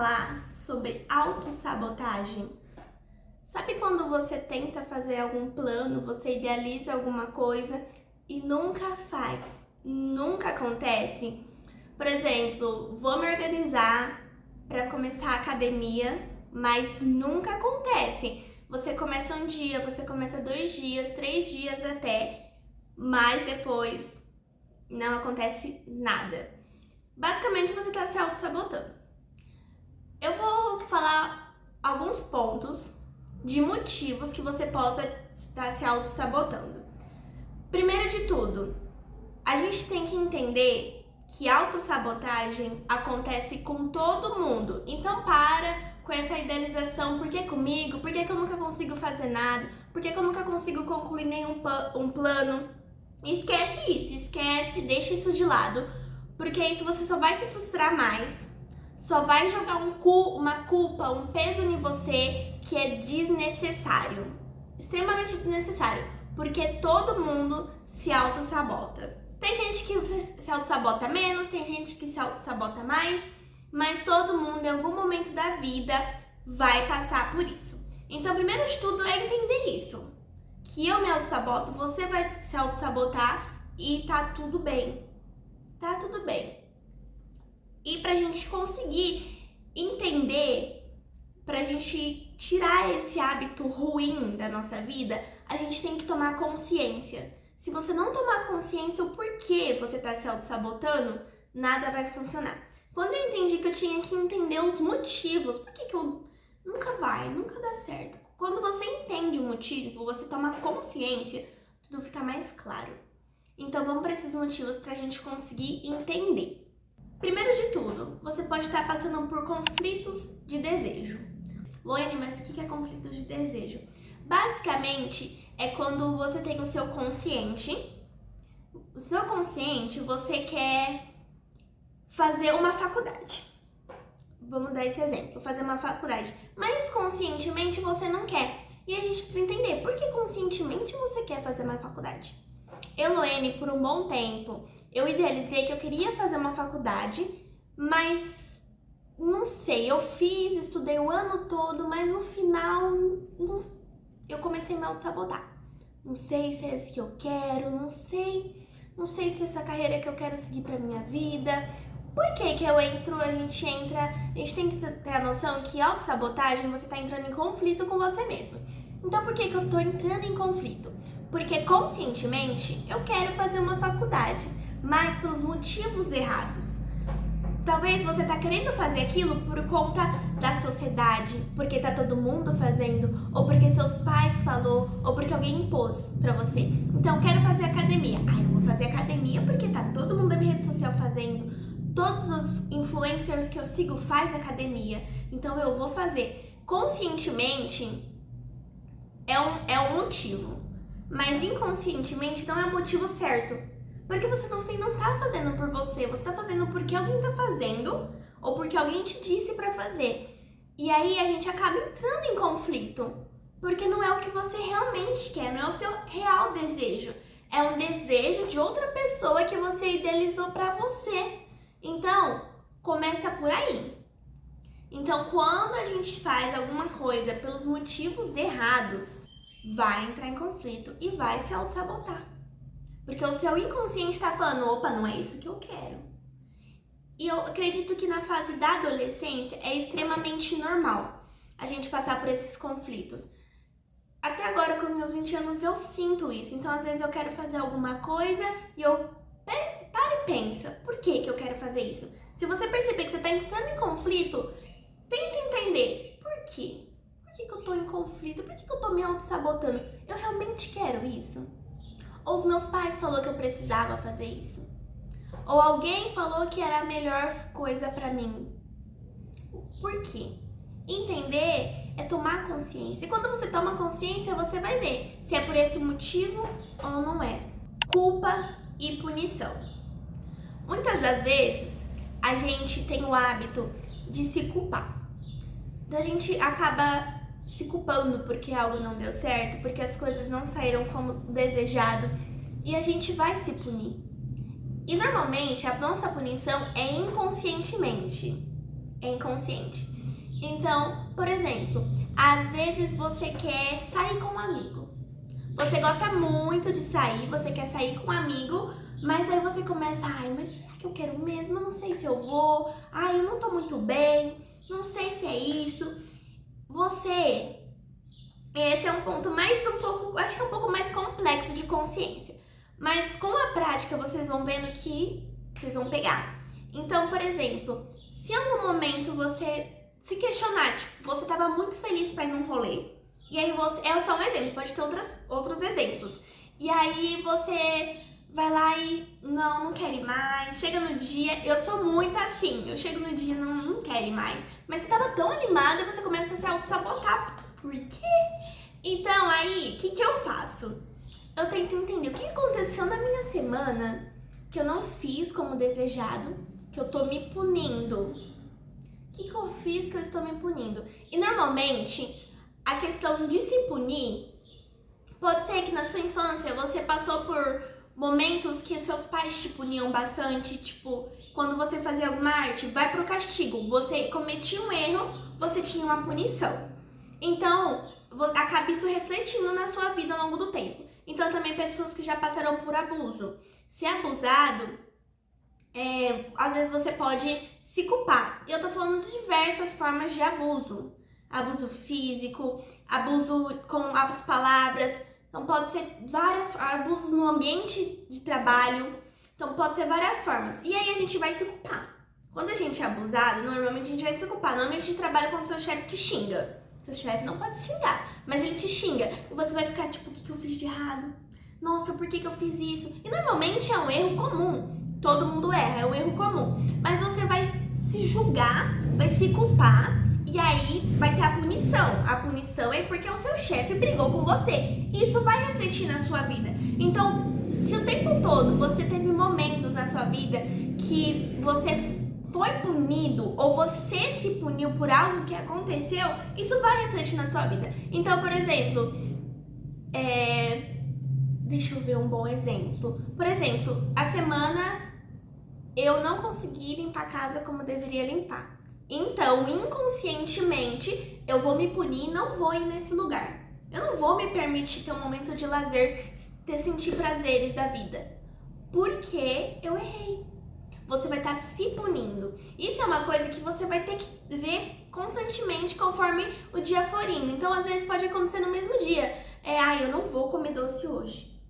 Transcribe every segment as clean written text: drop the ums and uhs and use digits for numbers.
falar sobre autossabotagem. Sabe quando você tenta fazer algum plano, você idealiza alguma coisa e nunca faz, nunca acontece? Por exemplo, vou me organizar para começar a academia, mas nunca acontece. Você começa um dia, você começa 2 dias, 3 dias até, mas depois não acontece nada. Basicamente, você está se auto-sabotando. Eu vou falar alguns pontos de motivos que você possa estar se auto-sabotando. Primeiro de tudo, a gente tem que entender que autossabotagem acontece com todo mundo. Então para com essa idealização, por que comigo? Por que eu nunca consigo fazer nada? Por que eu nunca consigo concluir nenhum plano? Esquece isso, deixa isso de lado, porque isso você só vai se frustrar mais. Só vai jogar uma culpa, um peso em você que é desnecessário. Extremamente desnecessário. Porque todo mundo se auto-sabota. Tem gente que se auto-sabota menos, tem gente que se auto-sabota mais, mas todo mundo em algum momento da vida vai passar por isso. Então, primeiro de tudo é entender isso. Que eu me auto-saboto, você vai se auto-sabotar e tá tudo bem. Tá tudo bem. E pra gente conseguir entender, pra gente tirar esse hábito ruim da nossa vida, a gente tem que tomar consciência. Se você não tomar consciência o porquê você tá se auto-sabotando, nada vai funcionar. Quando eu entendi que eu tinha que entender os motivos, por que eu nunca dá certo. Quando você entende o motivo, você toma consciência, tudo fica mais claro. Então vamos para esses motivos pra gente conseguir entender. Primeiro de tudo, você pode estar passando por conflitos de desejo. Loane, mas o que é conflito de desejo? Basicamente, é quando você tem o seu consciente. O seu consciente, você quer fazer uma faculdade. Vamos dar esse exemplo, fazer uma faculdade. Mas conscientemente você não quer. E a gente precisa entender por que conscientemente você quer fazer uma faculdade. Eu, Loane, por um bom tempo, eu idealizei que eu queria fazer uma faculdade, mas não sei, eu estudei o ano todo, mas no final eu comecei a me auto-sabotar. Não sei se é isso que eu quero, não sei se é essa carreira que eu quero seguir pra minha vida. Por que que a gente tem que ter a noção que auto-sabotagem você tá entrando em conflito com você mesmo. Então por que que eu tô entrando em conflito? Porque conscientemente eu quero fazer uma faculdade, mas pelos motivos errados. Talvez você tá querendo fazer aquilo por conta da sociedade, porque tá todo mundo fazendo, ou porque seus pais falou, ou porque alguém impôs pra você. Então, quero fazer academia. Eu vou fazer academia porque tá todo mundo na minha rede social fazendo. Todos os influencers que eu sigo faz academia. Então, eu vou fazer. Conscientemente, é um motivo. Mas inconscientemente não é o motivo certo. Porque você no fim não tá fazendo por você, você tá fazendo porque alguém tá fazendo ou porque alguém te disse pra fazer. E aí a gente acaba entrando em conflito, porque não é o que você realmente quer, não é o seu real desejo. É um desejo de outra pessoa que você idealizou pra você. Então, começa por aí. Então, quando a gente faz alguma coisa pelos motivos errados, vai entrar em conflito e vai se auto-sabotar. Porque o seu inconsciente está falando, opa, não é isso que eu quero. E eu acredito que na fase da adolescência é extremamente normal a gente passar por esses conflitos. Até agora, com os meus 20 anos, eu sinto isso. Então, às vezes eu quero fazer alguma coisa e eu para e pensa, por que eu quero fazer isso? Se você perceber que você está entrando em conflito, tenta entender, por quê? Por que eu tô em conflito? Por que eu tô me auto-sabotando? Eu realmente quero isso? Ou os meus pais falaram que eu precisava fazer isso? Ou alguém falou que era a melhor coisa pra mim? Por quê? Entender é tomar consciência. E quando você toma consciência, você vai ver se é por esse motivo ou não é. Culpa e punição. Muitas das vezes, a gente tem o hábito de se culpar. A gente acaba se culpando porque algo não deu certo, porque as coisas não saíram como desejado, e a gente vai se punir. E normalmente a nossa punição é inconscientemente. é inconsciente. Então, por exemplo, às vezes você quer sair com um amigo. Você gosta muito de sair, você quer sair com um amigo, mas aí você começa, ai, mas será que eu quero mesmo? Eu não sei se eu vou, ai, eu não tô muito bem, não sei se é isso. Esse é um ponto acho que é um pouco mais complexo de consciência. Mas com a prática vocês vão vendo que vocês vão pegar. Então, por exemplo, se em algum momento você se questionar, tipo, você tava muito feliz pra ir num rolê, e aí é só um exemplo, pode ter outros exemplos. E aí você vai lá e não quero ir mais, chega no dia, eu sou muito assim, eu chego no dia e não quero ir mais. Mas você tava tão animada e você começa a se auto-sabotar. Por quê? Então aí, o que eu faço? Eu tento entender o que aconteceu na minha semana que eu não fiz como desejado, que eu tô me punindo. O que eu fiz que eu estou me punindo? E normalmente, a questão de se punir, pode ser que na sua infância você passou por momentos que seus pais te puniam bastante, tipo, quando você fazia alguma arte, vai pro castigo, você cometia um erro, você tinha uma punição. Então, acaba isso refletindo na sua vida ao longo do tempo. Então, também pessoas que já passaram por abuso. Se é abusado, às vezes você pode se culpar. E eu tô falando de diversas formas de abuso. Abuso físico, abuso com as palavras. Então, pode ser vários abusos no ambiente de trabalho. Então, pode ser várias formas. E aí, a gente vai se culpar. Quando a gente é abusado, normalmente a gente vai se culpar. No ambiente de trabalho, quando o seu chefe te xinga. Seu chefe não pode te xingar, mas ele te xinga. E você vai ficar tipo, o que eu fiz de errado? Nossa, por que eu fiz isso? E normalmente é um erro comum. Todo mundo erra, é um erro comum. Mas você vai se julgar, vai se culpar e aí vai ter a punição. A punição é porque o seu chefe brigou com você. E isso vai refletir na sua vida. Então, se o tempo todo você teve momentos na sua vida que você foi punido ou você se puniu por algo que aconteceu, isso vai refletir na sua vida. Então, por exemplo, deixa eu ver um bom exemplo. Por exemplo, a semana eu não consegui limpar a casa como eu deveria limpar. Então, inconscientemente, eu vou me punir e não vou ir nesse lugar. Eu não vou me permitir ter um momento de lazer, sentir prazeres da vida. Porque eu errei. Você vai estar se punindo. Isso é uma coisa que você vai ter que ver constantemente conforme o dia for indo. Então, às vezes, pode acontecer no mesmo dia. Eu não vou comer doce hoje.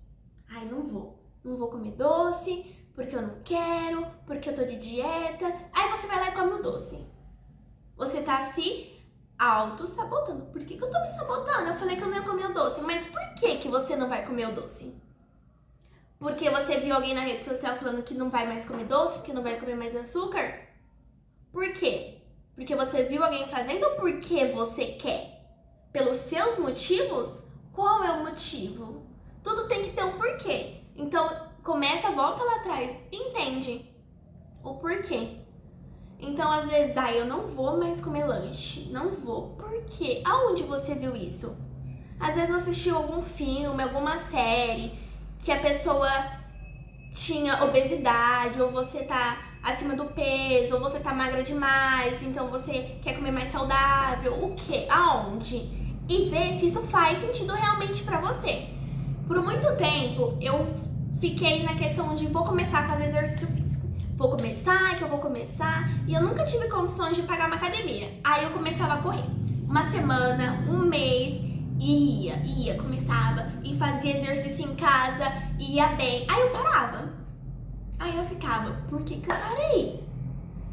Não vou. Não vou comer doce, porque eu não quero, porque eu tô de dieta. Aí você vai lá e come o doce. Você tá se auto-sabotando. Por que eu tô me sabotando? Eu falei que eu não ia comer o doce. Mas por que você não vai comer o doce? Porque você viu alguém na rede social falando que não vai mais comer doce, que não vai comer mais açúcar? Por quê? Porque você viu alguém fazendo ou porque você quer? Pelos seus motivos? Qual é o motivo? Tudo tem que ter um porquê. Então, volta lá atrás, entende o porquê. Então, às vezes, eu não vou mais comer lanche. Não vou. Por quê? Aonde você viu isso? Às vezes você assistiu algum filme, alguma série que a pessoa tinha obesidade, ou você tá acima do peso, ou você tá magra demais, então você quer comer mais saudável, o quê? Aonde? E ver se isso faz sentido realmente pra você. Por muito tempo, eu fiquei na questão de vou começar a fazer exercício físico. Vou começar, e eu nunca tive condições de pagar uma academia. Aí eu começava a correr. Uma semana, um mês, e começava e fazia exercício em casa, ia bem. Aí eu parava. Aí eu ficava, por que eu parei?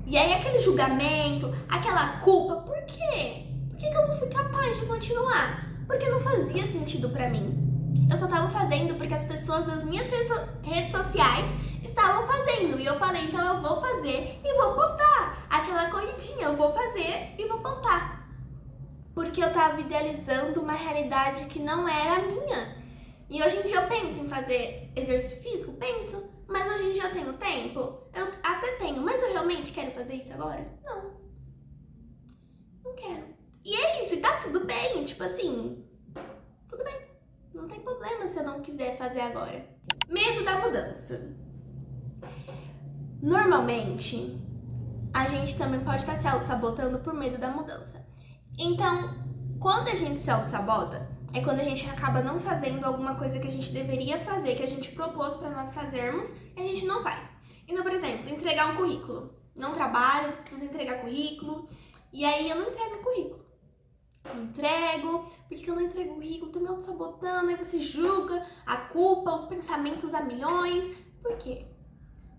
E aí aquele julgamento, aquela culpa, por quê? Por que eu não fui capaz de continuar? Porque não fazia sentido pra mim. Eu só tava fazendo porque as pessoas das minhas redes sociais estavam fazendo. E eu falei, então eu vou fazer e vou postar. Aquela corridinha, eu vou fazer e vou postar. Porque eu tava idealizando uma realidade que não era a minha. E hoje em dia eu penso em fazer exercício físico? Penso. Mas hoje em dia eu tenho tempo? Eu até tenho, mas eu realmente quero fazer isso agora? Não. Não quero. E é isso, e tá tudo bem, tipo assim, tudo bem. Não tem problema se eu não quiser fazer agora. Medo da mudança. Normalmente, a gente também pode estar se auto-sabotando por medo da mudança. Então, quando a gente se auto-sabota, é quando a gente acaba não fazendo alguma coisa que a gente deveria fazer, que a gente propôs para nós fazermos, e a gente não faz. Então, por exemplo, entregar um currículo. Não trabalho, preciso entregar currículo, e aí eu não entrego o currículo. Não entrego, porque eu não entrego o currículo, tô me auto-sabotando, aí você julga a culpa, os pensamentos a milhões. Por quê?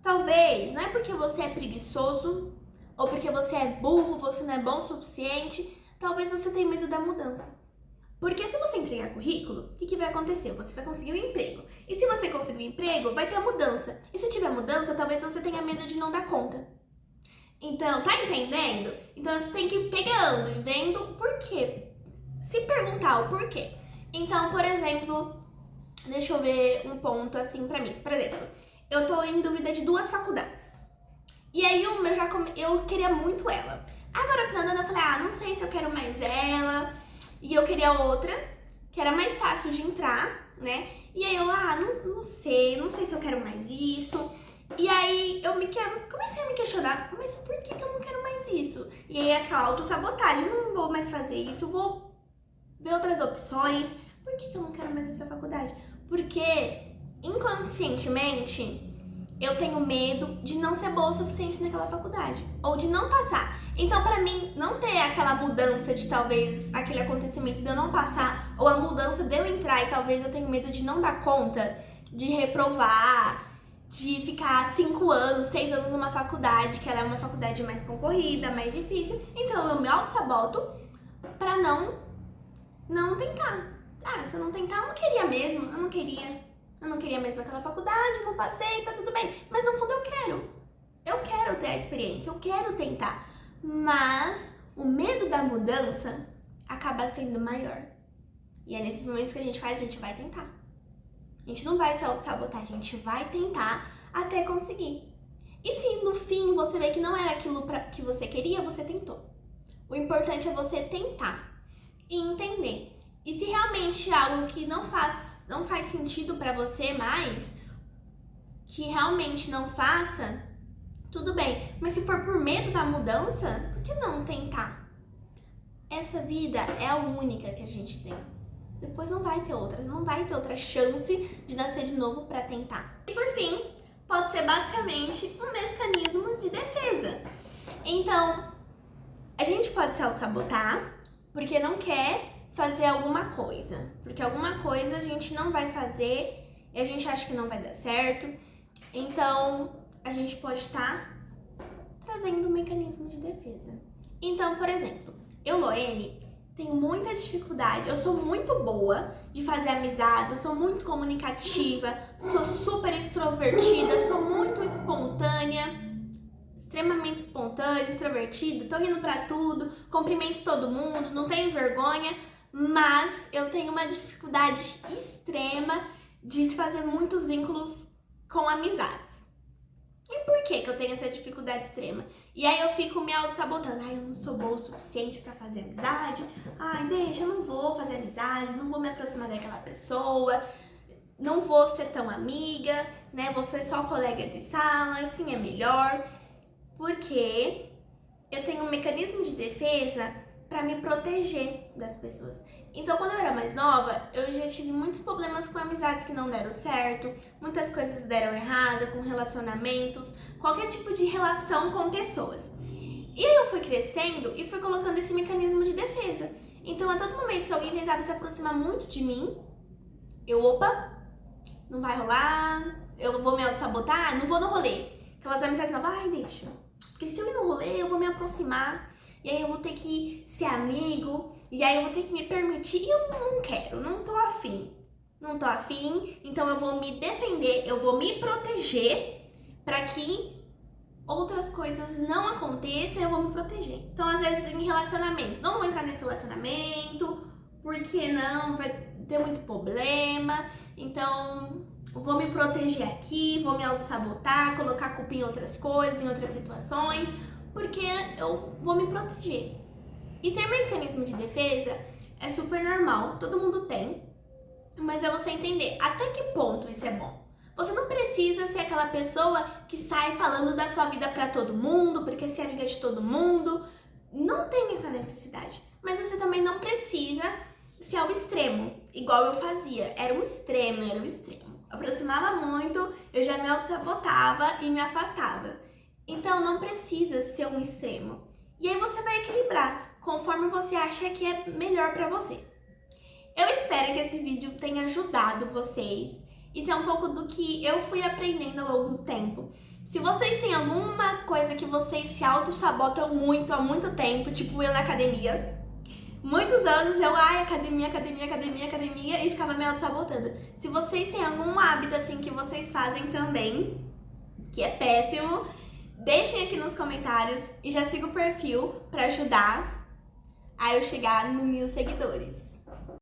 Talvez, não é porque você é preguiçoso, ou porque você é burro, você não é bom o suficiente, talvez você tenha medo da mudança. Porque se você entregar currículo, o que vai acontecer? Você vai conseguir um emprego. E se você conseguir um emprego, vai ter a mudança. E se tiver mudança, talvez você tenha medo de não dar conta. Então, tá entendendo? Então, você tem que ir pegando e vendo o porquê. Se perguntar o porquê. Então, por exemplo, deixa eu ver um ponto assim pra mim. Por exemplo, eu tô em dúvida de 2 faculdades. E aí, eu queria muito ela. Agora, falando, eu falei, não sei se eu quero mais ela. E eu queria outra, que era mais fácil de entrar, né? E aí eu, não sei se eu quero mais isso. E aí eu comecei a me questionar, mas por que eu não quero mais isso? E aí aquela autossabotagem, não vou mais fazer isso, vou ver outras opções. Por que eu não quero mais essa faculdade? Porque inconscientemente eu tenho medo de não ser boa o suficiente naquela faculdade, ou de não passar. Então, pra mim, não ter aquela mudança de talvez aquele acontecimento de eu não passar, ou a mudança de eu entrar e talvez eu tenha medo de não dar conta, de reprovar, de ficar 5 anos, 6 anos numa faculdade, que ela é uma faculdade mais concorrida, mais difícil. Então, eu me auto-saboto pra não tentar. Se eu não tentar, eu não queria mesmo, eu não queria mesmo aquela faculdade, não passei, tá tudo bem. Mas no fundo eu quero ter a experiência, eu quero tentar. Mas o medo da mudança acaba sendo maior. E é nesses momentos que a gente vai tentar. A gente não vai se auto-sabotar, a gente vai tentar até conseguir. E se no fim você vê que não era aquilo que você queria, você tentou. O importante é você tentar e entender. E se realmente é algo que não faz sentido pra você mais, que realmente não faça, tudo bem. Mas se for por medo da mudança, por que não tentar? Essa vida é a única que a gente tem. Depois não vai ter outra chance de nascer de novo pra tentar. E por fim, pode ser basicamente um mecanismo de defesa. Então, a gente pode se auto-sabotar porque não quer fazer alguma coisa. Porque alguma coisa a gente não vai fazer e a gente acha que não vai dar certo. Então, a gente pode estar trazendo um mecanismo de defesa. Então, por exemplo, eu, Loene, tenho muita dificuldade, eu sou muito boa de fazer amizades, eu sou muito comunicativa, sou super extrovertida, sou muito espontânea, extremamente espontânea, extrovertida, tô rindo pra tudo, cumprimento todo mundo, não tenho vergonha, mas eu tenho uma dificuldade extrema de fazer muitos vínculos com amizades. E por que eu tenho essa dificuldade extrema? E aí eu fico me auto-sabotando. Eu não sou boa o suficiente pra fazer amizade. Deixa, eu não vou fazer amizade, não vou me aproximar daquela pessoa, não vou ser tão amiga, né? Vou ser só colega de sala, assim é melhor. Porque eu tenho um mecanismo de defesa pra me proteger das pessoas. Então, quando eu era mais nova, eu já tive muitos problemas com amizades que não deram certo, muitas coisas deram errado, com relacionamentos, qualquer tipo de relação com pessoas. E aí eu fui crescendo e fui colocando esse mecanismo de defesa. Então, a todo momento que alguém tentava se aproximar muito de mim, não vai rolar, eu vou me auto-sabotar, não vou no rolê. Aquelas amizades não, deixa. Porque se eu ir no rolê, eu vou me aproximar, e aí eu vou ter que ser amigo, e aí eu vou ter que me permitir, e eu não quero, não tô afim. Não tô afim, então eu vou me defender, eu vou me proteger pra que outras coisas não aconteçam, eu vou me proteger. Então, às vezes, em relacionamento, não vou entrar nesse relacionamento, porque não, vai ter muito problema, então vou me proteger aqui, vou me auto-sabotar, colocar a culpa em outras coisas, em outras situações, porque eu vou me proteger. E ter mecanismo de defesa é super normal, todo mundo tem, mas é você entender até que ponto isso é bom. Você não precisa ser aquela pessoa que sai falando da sua vida pra todo mundo, porque você é amiga de todo mundo. Não tem essa necessidade. Mas você também não precisa ser ao extremo, igual eu fazia. Era um extremo, era um extremo. Aproximava muito, eu já me auto-sabotava e me afastava. Então não precisa ser um extremo. E aí você vai equilibrar, conforme você acha que é melhor pra você. Eu espero que esse vídeo tenha ajudado vocês. Isso é um pouco do que eu fui aprendendo ao longo do tempo. Se vocês têm alguma coisa que vocês se auto-sabotam muito há muito tempo, tipo eu na academia, muitos anos eu, academia, e ficava me auto-sabotando. Se vocês têm algum hábito assim que vocês fazem também, que é péssimo, deixem aqui nos comentários e já siga o perfil pra ajudar a eu chegar nos 1000 seguidores.